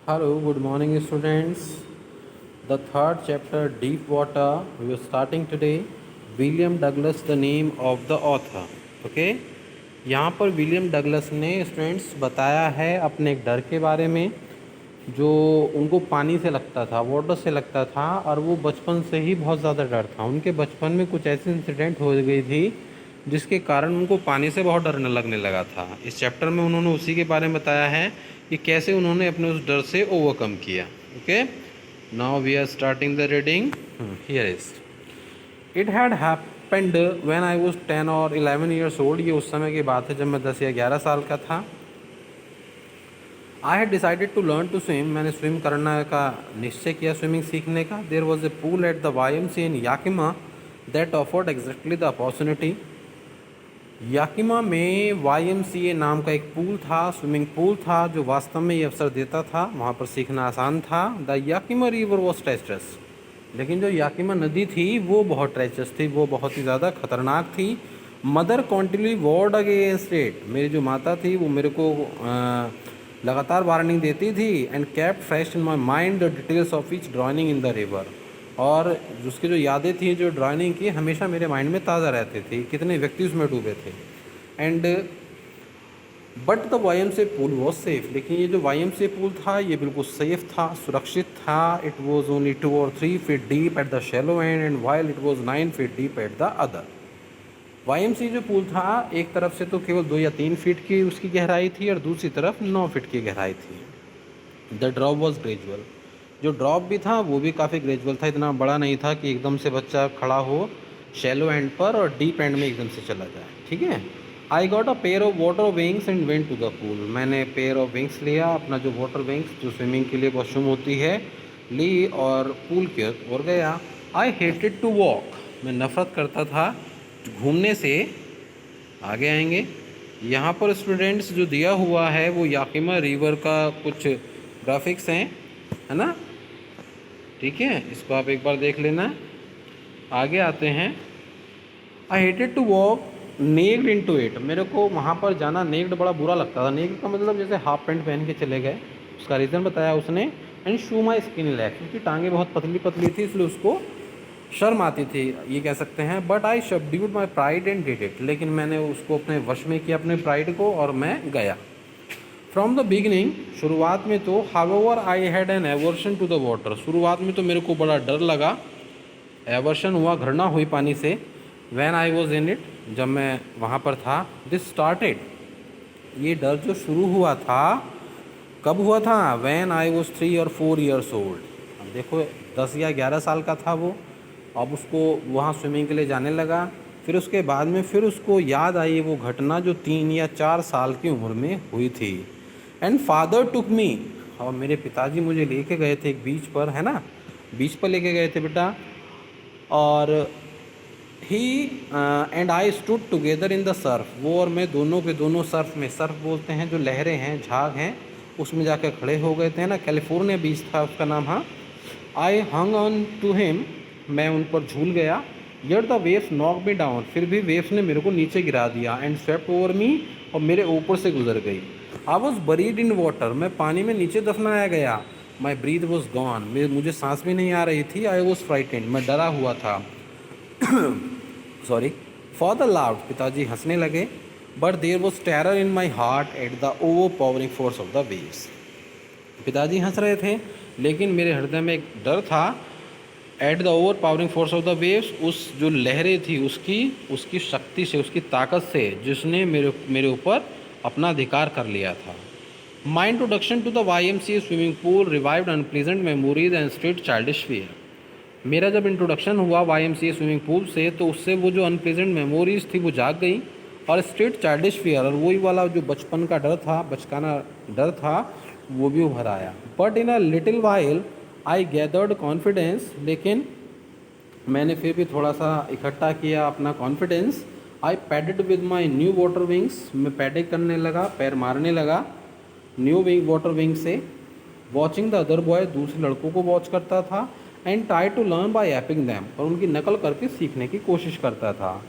Hello, good morning, students. The third chapter, Deep Water, we are starting today. William Douglas, the name of the author. Okay? यहाँ पर William Douglas ने students बताया है अपने एक डर के बारे में जो उनको पानी से लगता था, वाटर से लगता था, और वो बचपन से ही बहुत ज़्यादा डर था। उनके बचपन में कुछ ऐसी इंसिडेंट हो गई थी जिसके कारण उनको पानी से बहुत डर लगने लगा था। इस चैप्टर में उन्होंने उसी के बारे में बताया है कि कैसे उन्होंने अपने उस डर से ओवरकम किया। Okay, now we are starting the reading. Here is it had happened when I was 10 और 11 ईयर्स ओल्ड। ये उस समय की बात है जब मैं 10 या 11 साल का था। I had decided to learn to swim. मैंने स्विम करने का निश्चय किया, स्विमिंग सीखने का। There was a pool at the YMCA in Yakima that offered exactly the opportunity. Yakima में YMCA नाम का एक पूल था, स्विमिंग पूल था, जो वास्तव में ये अवसर देता था। वहाँ पर सीखना आसान था। The Yakima river was treacherous. लेकिन जो याकिमा नदी थी वो बहुत ट्रेचरस थी, वो बहुत ही ज़्यादा खतरनाक थी। Mother continually warned against it. मेरी जो माता थी वो मेरे को लगातार वार्निंग देती थी। And kept fresh in my mind the details of each drowning in the river. और उसकी जो यादें थी, जो ड्राइनिंग की, हमेशा मेरे माइंड में ताज़ा रहती थी, कितने व्यक्ति उसमें डूबे थे। And but the YMCA pool was safe. लेकिन ये जो YMCA पूल था ये बिल्कुल सेफ था, सुरक्षित था। It was only 2 or 3 feet deep at the shallow and while it was 9 feet deep at the other. YMCA जो पूल था एक तरफ से तो केवल 2 या 3 फीट की उसकी गहराई थी और दूसरी तरफ 9 फीट की गहराई थी। The drop was gradual. जो ड्रॉप भी था वो भी काफ़ी ग्रेजुअल था, इतना बड़ा नहीं था कि एकदम से बच्चा खड़ा हो शैलो एंड पर और डीप एंड में एकदम से चला जाए। ठीक है। I got a pair of water wings and went to the pool. मैंने पेयर ऑफ विंग्स लिया, अपना जो वाटर विंग्स जो स्विमिंग के लिए वॉशरूम होती है, ली और पूल के ओर गया। I hated to walk. मैं नफ़रत करता था घूमने से। आगे आएंगे। यहाँ पर स्टूडेंट्स जो दिया हुआ है वो याकिमा रिवर का कुछ ग्राफिक्स हैं, है ना। ठीक है, इसको आप एक बार देख लेना। आगे आते हैं। I hated to walk naked into it. मेरे को वहाँ पर जाना नेक्ड बड़ा बुरा लगता था। नेक्ड का मतलब जैसे हाफ पैंट पहन के चले गए। उसका रीज़न बताया उसने। And shoe my skin leg, क्योंकि टांगे बहुत पतली पतली थी इसलिए उसको शर्म आती थी, ये कह सकते हैं। But I subdued my pride and did it. लेकिन मैंने उसको अपने वश में किया, अपने प्राइड को, और मैं गया। फ्रॉम द बिगनिंग, शुरुआत में तो, however I had an aversion to the water. शुरुआत में तो मेरे को बड़ा डर लगा, एवर्शन हुआ, घृणा हुई पानी से। When I was in it, जब मैं वहाँ पर था। दिस स्टार्टेड, ये डर जो शुरू हुआ था कब हुआ था? When I was 3 or 4 years old. अब देखो 10 या 11 साल का था वो। अब उसको वहाँ स्विमिंग के लिए जाने लगा। फिर उसके बाद में फिर उसको याद आई वो घटना जो 3 या 4 साल की उम्र में हुई थी। एंड फादर टुक मी, और मेरे पिताजी मुझे लेके गए थे एक बीच पर, है ना, बीच पर लेके गए थे बेटा। और he and I stood together in the surf. वो और मैं दोनों के दोनों सर्फ में, सर्फ बोलते हैं जो लहरें हैं, झाग हैं, उसमें जाकर खड़े हो गए थे ना। कैलिफोर्निया बीच था उसका नाम। हाँ, I hung on to him, मैं उन पर झूल गया। Yet the waves knock me down, फिर भी वेव्स ने मेरे को नीचे गिरा दिया। एंड स्वेप्ट ओवर मी, और मेरे ऊपर से गुजर गई। I was buried in water, मैं पानी में नीचे दफनाया गया। माई ब्रीथ वॉज गॉन, मुझे सांस भी नहीं आ रही थी। आई वॉज फ्राइटेंड, मैं डरा हुआ था। सॉरी। फादर लाउड, पिताजी हंसने लगे। But there was terror in my heart at the overpowering force of the waves. पिताजी हंस रहे थे लेकिन मेरे हृदय में एक डर था। Eight the overpowering force of the waves, उस जो लहरें थी उसकी शक्ति से, उसकी ताकत से, जिसने मेरे ऊपर अपना अधिकार कर लिया था। My introduction to the YMCA swimming pool revived unpleasant memories and stirred childish fear. मेरा जब इंट्रोडक्शन हुआ YMCA स्विमिंग पूल से तो उससे वो जो अनप्लीजेंट मेमोरीज थी वो जाग गई, और स्ट्रेट चाइल्डिश फियर, और वही वाला जो बचपन का डर था, बचकाना डर था, वो भी उभर आया। But in a little while I gathered confidence, लेकिन मैंने फिर भी थोड़ा सा इकट्ठा किया अपना confidence. I padded with my new water wings, मैं पैडिंग करने लगा, पैर मारने लगा न्यू विंग वाटर विंग से। वॉचिंग द अदर बॉय, दूसरे लड़कों को वॉच करता था। And try to learn by aping them, और उनकी नकल करके सीखने की कोशिश करता था।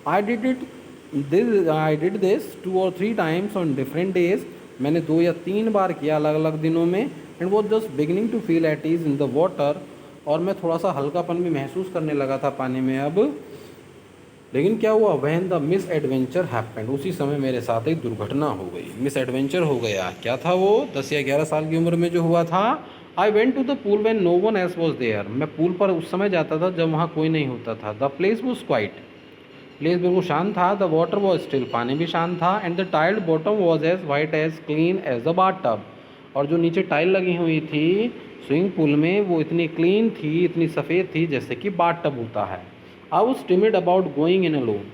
I did this 2 or 3 times on different days. मैंने 2 या 3 बार किया अलग अलग दिनों में। And was just beginning to feel at ease in the water, और मैं थोड़ा सा हल्कापन भी महसूस करने लगा था पानी में अब। लेकिन क्या हुआ, when the miss adventure happened, उसी समय मेरे साथ एक दुर्घटना हो गई, मिस एडवेंचर हो गया। क्या था वो, 10 या 11 साल की उम्र में जो हुआ था। I went to the pool when no one else was there, मैं पूल पर उस समय जाता था जब वहाँ कोई नहीं होता था। The place was quite, place बिल्कुल शांत था। द वाटर वॉज स्टिल, पानी भी शांत था। And the tiled bottom was as white as clean as the bathtub, और जो नीचे टाइल लगी हुई थी स्विमिंग पूल में वो इतनी क्लीन थी, इतनी सफ़ेद थी जैसे कि बाथ टब होता है। I was timid about going in alone,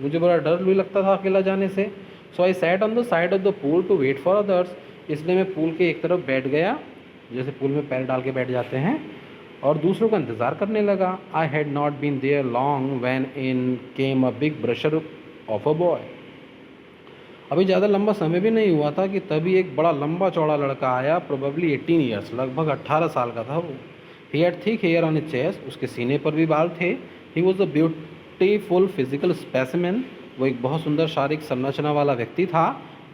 मुझे बड़ा डर भी लगता था अकेला जाने से। So I sat on the side of the pool to wait for others, इसलिए मैं पूल के एक तरफ बैठ गया, जैसे पूल में पैर डाल के बैठ जाते हैं, और दूसरों का इंतज़ार करने लगा। I had not been there long when in came a big bruiser of a boy, अभी ज़्यादा लंबा समय भी नहीं हुआ था कि तभी एक बड़ा लंबा चौड़ा लड़का आया, प्रोबेबली 18 ईयर्स, लगभग 18 साल का था वो। He had thick hair on his chest, उसके सीने पर भी बाल थे। He was a beautiful physical specimen, वो एक बहुत सुंदर शारीरिक संरचना वाला व्यक्ति था।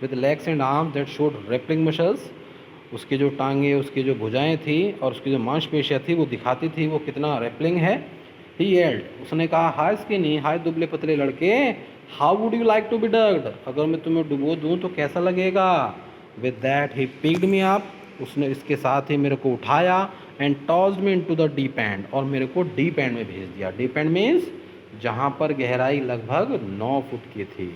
With legs and arms that showed rippling muscles, उसकी जो टांगें, उसकी जो भुजाएं थी और उसकी जो मांसपेशियाँ थी वो दिखाती थी वो कितना रेपलिंग है। ही येल्ड, उसने कहा, हाय स्किनी, हाय दुबले पतले लड़के, how would you like to be ducked, अगर मैं तुम्हें डुबो दूँ तो कैसा लगेगा। With that he picked me up, उसने इसके साथ ही मेरे को उठाया, and tossed me into the deep end, और मेरे को डीप एंड में भेज दिया। डीप एंड मीन्स जहाँ पर गहराई लगभग 9 फुट की थी।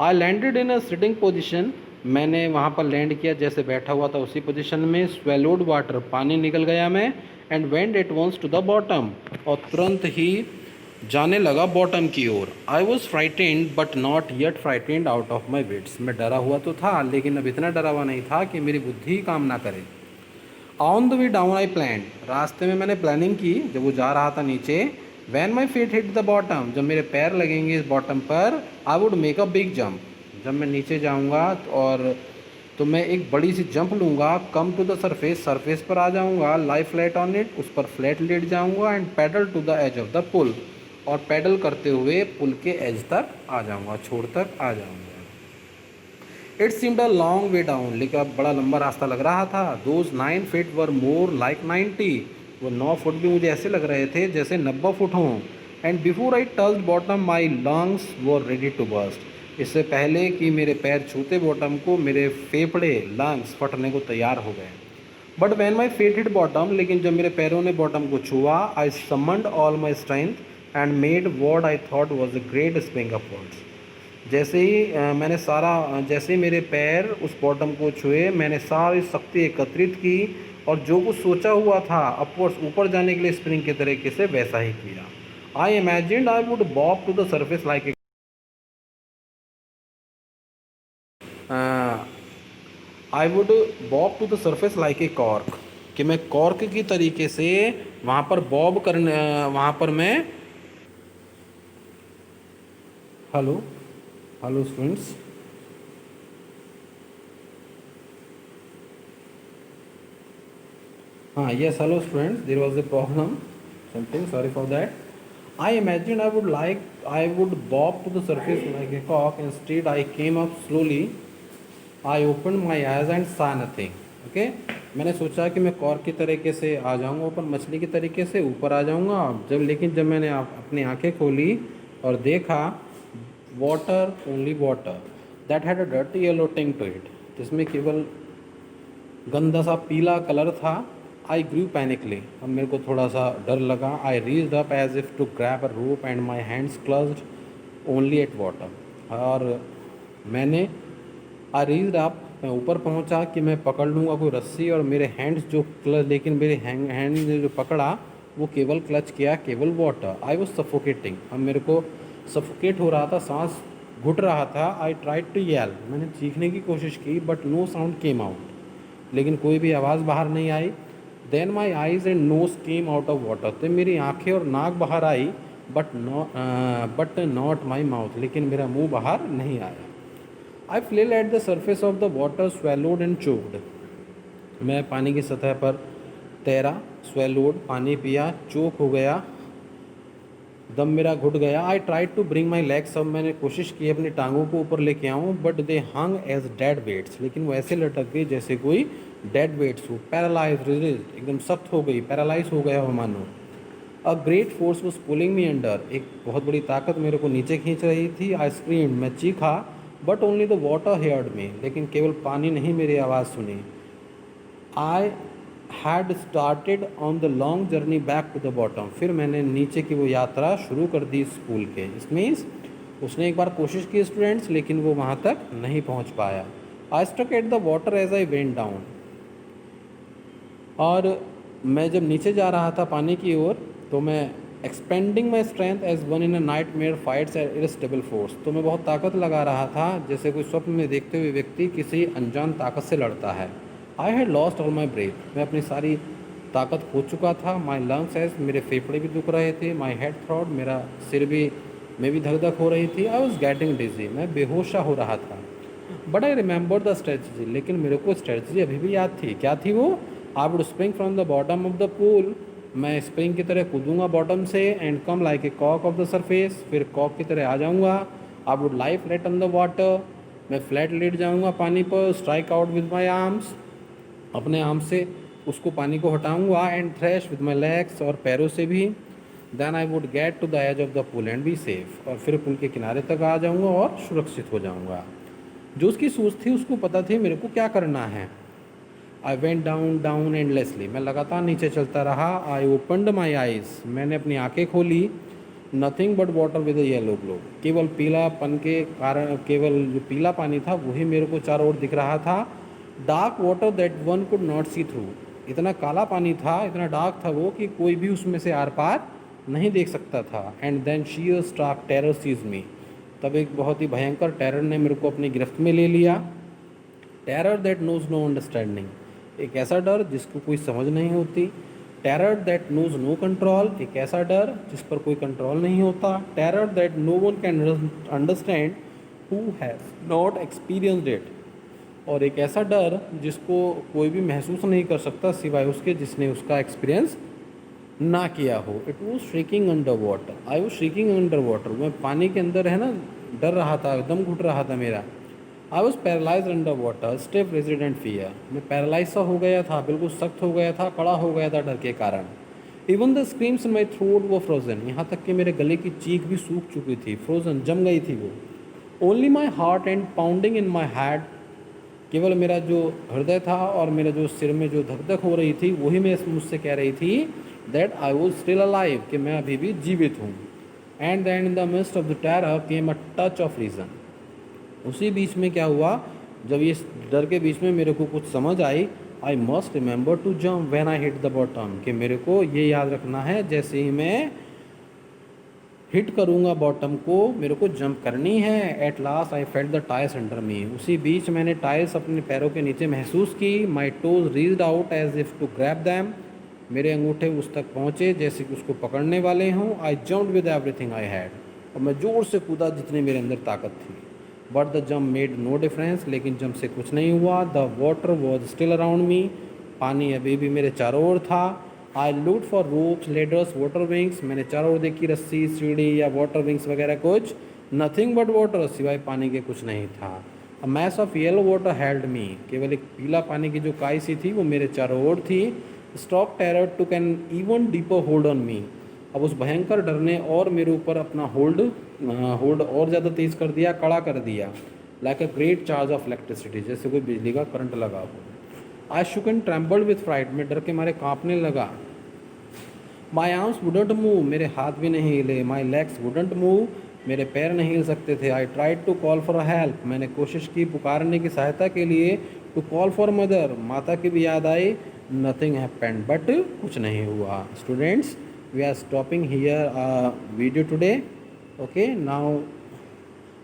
I landed in a sitting position, मैंने वहाँ पर लैंड किया जैसे बैठा हुआ था उसी पोजीशन में। स्वेलोड वाटर, पानी निकल गया मैं। And went at once to the bottom, और तुरंत ही जाने लगा बॉटम की ओर। I was frightened but not yet frightened out of my wits, मैं डरा हुआ तो था लेकिन अब इतना डरा हुआ नहीं था कि मेरी बुद्धि काम ना करे। On the way down I plan, रास्ते में मैंने प्लानिंग की जब वो जा रहा था नीचे। When my feet hit the bottom, जब मेरे पैर लगेंगे इस बॉटम पर, I would make a big jump, जब मैं नीचे जाऊंगा और तो मैं एक बड़ी सी जंप लूँगा। Come to the surface, surface पर आ जाऊँगा। लाई फ्लैट ऑन इट, उस पर फ्लैट लेट जाऊँगा। And paddle to the edge of the pool, और पैडल करते हुए पुल के एज तक आ जाऊँगा, छोर तक आ जाऊँगा। It seemed a long way down, लेकिन अब बड़ा लंबा रास्ता लग रहा था। Those 9 feet were more like 90, वो 9 फुट भी मुझे ऐसे लग रहे थे जैसे 90 फुट हों। And before I touch bottom my lungs were ready to burst, इससे पहले कि मेरे पैर छूते बॉटम को, मेरे फेफड़े, लंग्स फटने को तैयार हो गए। But when my feet hit bottom, लेकिन जब मेरे पैरों ने बॉटम को छुआ, I summoned all my strength and made what I thought was a great spring upwards. जैसे ही जैसे ही मेरे पैर उस बॉटम को छुए, मैंने सारी शक्ति एकत्रित की और जो कुछ सोचा हुआ था अपवर्ड्स, ऊपर जाने के लिए स्प्रिंग के तरीके से, वैसा ही किया। I imagined I would bob to the surface like a, I would bob to the surface like a cork, कि मैं कॉर्क की तरीके से वहाँ पर बॉब करने, वहाँ पर मैं, हेलो हेलो स्टूडेंट्स, हाँ yes hello students, there was a problem something, sorry for that. I imagine I would bob to the surface like a कॉक, instead I came up slowly, I open my eyes and saw nothing. Okay, मैंने सोचा कि मैं cork की तरीके से आ जाऊंगा ऊपर, मछली की तरीके से ऊपर आ जाऊंगा। लेकिन जब मैंने अपनी आंखें खोली और देखा, water, only water that had a dirty yellow टिंग टू इट, जिसमें केवल गंदा सा पीला कलर था। आई ग्रू पैनिकली, अब मेरे को थोड़ा सा डर लगा। I reached up as if to grab a rope and my hands clutched only at water, और मैंने आई रीच्ड अप, मैं ऊपर पहुंचा कि मैं पकड़ लूँगा कोई रस्सी, और मेरे हैंड्स जो क्लच, लेकिन मेरे हैंड ने जो पकड़ा वो केवल क्लच किया केवल वाटर। आई वॉज सफोकेटिंग, अब मेरे को सफोकेट हो रहा था, सांस घुट रहा था। आई ट्राइड टू येल, मैंने चीखने की कोशिश की, but no sound came out, लेकिन कोई भी आवाज़ बाहर नहीं आई। Then my eyes and nose came out of water, तो मेरी आंखें और नाक बाहर आई, बट नॉट माई माउथ, लेकिन मेरा मुंह बाहर नहीं आया। I flailed at the surface of the water, swallowed and choked, मैं पानी की सतह पर तैरा, स्वेलोड पानी पिया, चोक हो गया, दम मेरा घुट गया। I tried to bring my legs, अब मैंने कोशिश की अपनी टांगों को ऊपर लेके आऊँ, but they hung as dead weights, लेकिन वो ऐसे लटक गई जैसे कोई डेड वेट्स हो, पैरालाइज, रिजिड, एकदम सख्त हो गई, पैरालाइज हो गया हो मानो। A great force was pulling me under, एक बहुत बड़ी ताकत मेरे को नीचे खींच रही थी। आई स्क्रीम्ड, मैं चीखा, but only the water heard me, लेकिन केवल पानी नहीं मेरी आवाज़ सुनी। I had started on the long journey back to the bottom, फिर मैंने नीचे की वो यात्रा शुरू कर दी इस पूल के। इस मीन्स उसने एक बार कोशिश की स्टूडेंट्स, लेकिन वो वहाँ तक नहीं पहुँच पाया। I struck at the water as I went down, और मैं जब नीचे जा रहा था पानी की ओर, तो मैं expending my strength as one in a nightmare fights at irresistible force, तो मैं बहुत ताकत लगा रहा था जैसे कोई स्वप्न में देखते हुए व्यक्ति किसी अनजान ताकत से लड़ता है। I had lost all my breath, मैं अपनी सारी ताकत खो चुका था। माई लंग्स एज, मेरे फेफड़े भी दुख रहे थे। माई हेड थ्रॉट, मेरा सिर भी में भी धक धक हो रही थी। आई वॉज गेटिंग डिजी, मैं बेहोशा हो रहा था। But I remember the strategy, लेकिन मेरे को स्ट्रेटजी अभी भी याद थी। क्या थी वो? I would spring from the bottom of the pool, मैं स्प्रिंग की तरह कूदूंगा बॉटम से, एंड कम लाइक ए कॉक ऑफ द सरफेस, फिर कॉक की तरह आ जाऊंगा। I would lie flat on the water, मैं फ्लैट लेट जाऊंगा पानी पर। Strike out with my arms, अपने आर्म से उसको पानी को हटाऊंगा। And thrash with my legs, और पैरों से भी। Then I would get to the edge of the pool and be safe, और फिर पुल के किनारे तक आ जाऊंगा और सुरक्षित हो जाऊंगा। जो उसकी सोच थी उसको पता थी मेरे को क्या करना है। आई वेंट डाउन डाउन एंडलेसली, मैं लगातार नीचे चलता रहा। आई ओपनड माई आइज़, मैंने अपनी आंखें खोली। Nothing but water with a yellow glow, केवल पीलापन के कारण, केवल जो पीला पानी था वही मेरे को चारों ओर दिख रहा था। Dark water that one could not see through, इतना काला पानी था, इतना डार्क था वो कि कोई भी उसमें से आर पार नहीं देख सकता था। And then sheer stark terror seized me, तब एक बहुत ही भयंकर टेरर ने मेरे को अपनी गिरफ्त में ले लिया। Terror that knows no understanding, एक ऐसा डर जिसको कोई समझ नहीं होती। Terror that knows no control, एक ऐसा डर जिस पर कोई कंट्रोल नहीं होता। Terror that no one can understand who has not experienced it, और एक ऐसा डर जिसको कोई भी महसूस नहीं कर सकता सिवाय उसके जिसने उसका एक्सपीरियंस ना किया हो। It was shrieking under water, I was shrieking under water, मैं पानी के अंदर है ना डर रहा था, दम घुट रहा था मेरा। I was paralyse under water, stiff resident fear, मैं पैरालाइज सा हो गया था, बिल्कुल सख्त हो गया था, कड़ा हो गया था डर के कारण। Even the screams in my throat वो फ्रोजन, यहाँ तक कि मेरे गले की चीख भी सूख चुकी थी, फ्रोजन, जम गई थी वो। Only my heart and pounding in my head, केवल मेरा जो हृदय था और मेरे जो सिर में जो धक धक हो रही थी वही मैं मुझसे कह रही थी that I was still alive, कि मैं अभी भी जीवित हूँ। And then in the mist of the terror came a touch of reason, उसी बीच में क्या हुआ, जब ये डर के बीच में मेरे को कुछ समझ आई। I must remember to jump when I hit the bottom, कि मेरे को ये याद रखना है जैसे ही मैं हिट करूँगा बॉटम को मेरे को जंप करनी है। At last I felt the tyres under मी, उसी बीच मैंने टायर्स अपने पैरों के नीचे महसूस की। My toes reached out as if to grab them, मेरे अंगूठे उस तक पहुँचे जैसे कि उसको पकड़ने वाले हों। आई jumped with everything I had, और मैं ज़ोर से कूदा जितनी मेरे अंदर ताकत थी। But the jump made no difference, लेकिन जंप से कुछ नहीं हुआ। The water was still around me, पानी अभी भी मेरे चारों ओर था। I looked for ropes, ladders, water wings, मैंने चारों ओर देखी, रस्सी, सीढ़ी या वाटर विंग्स वगैरह कुछ। नथिंग बट वाटर, सिवाय पानी के कुछ नहीं था। A mass of yellow water held me, केवल एक पीला पानी की जो काई सी थी वो मेरे चारों ओर थी। Stock terror took an even deeper hold on me, अब उस भयंकर डर ने और मेरे ऊपर अपना होल्ड और ज़्यादा तेज़ कर दिया, कड़ा कर दिया। Like a great charge of electricity, जैसे कोई बिजली का करंट लगा हो। आई शुक एंड ट्रैम्बल्ड विथ फ्राइट, मैं डर के मारे कांपने लगा। माई आर्म्स वुडंट मूव, मेरे हाथ भी नहीं हिले। माई लेग्स वुडंट मूव, मेरे पैर नहीं हिल सकते थे। I tried to call for help, मैंने कोशिश की पुकारने की सहायता के लिए। टू कॉल फॉर मदर, माता की भी याद आई। नथिंग हैपेंड, बट कुछ नहीं हुआ। Students, we are stopping here video today. Okay, now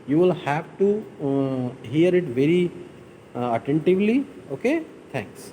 you will have to hear it very attentively. Okay, thanks.